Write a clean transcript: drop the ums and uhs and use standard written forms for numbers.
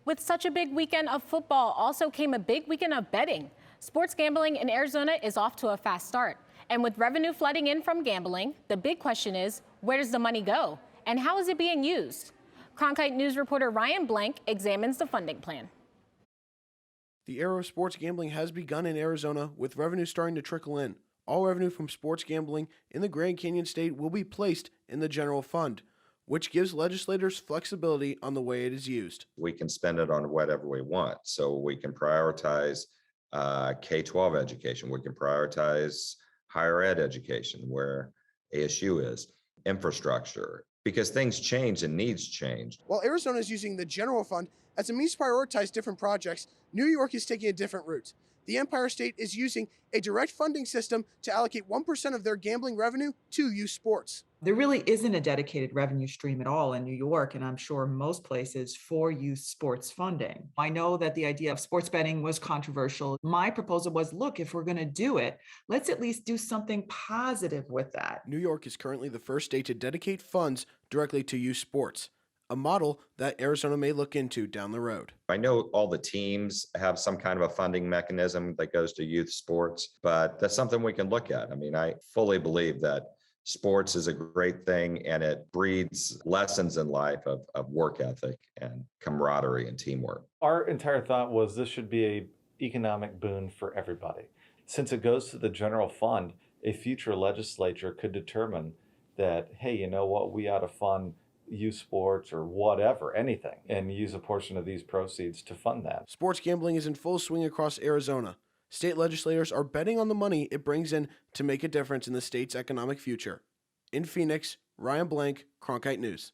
With such a big weekend of football, also came a big weekend of betting. Sports gambling in Arizona is off to a fast start. And with revenue flooding in from gambling, the big question is, where does the money go? And how is it being used? Cronkite News reporter Ryan Blank examines the funding plan. The era of sports gambling has begun in Arizona, with revenue starting to trickle in. All revenue from sports gambling in the Grand Canyon state will be placed in the general fund, which gives legislators flexibility on the way it is used. We can spend it on whatever we want. So we can prioritize K-12 education. We can prioritize higher ed education, where ASU is, infrastructure, because things change and needs change. While Arizona is using the general fund as a means to prioritize different projects, New York is taking a different route. The Empire State is using a direct funding system to allocate 1% of their gambling revenue to youth sports. There really isn't a dedicated revenue stream at all in New York, and I'm sure most places, for youth sports funding. I know that the idea of sports betting was controversial. My proposal was, look, if we're going to do it, let's at least do something positive with that. New York is currently the first state to dedicate funds directly to youth sports, a model that Arizona may look into down the road. I know all the teams have some kind of a funding mechanism that goes to youth sports, but that's something we can look at. I mean, I fully believe that sports is a great thing, and it breeds lessons in life of work ethic and camaraderie and teamwork. Our entire thought was this should be an economic boon for everybody. Since it goes to the general fund, a future legislature could determine that, hey, you know what, we ought to fund youth sports or whatever, anything, and use a portion of these proceeds to fund that. Sports gambling is in full swing across Arizona. State legislators are betting on the money it brings in to make a difference in the state's economic future. In Phoenix, Ryan Blank, Cronkite News.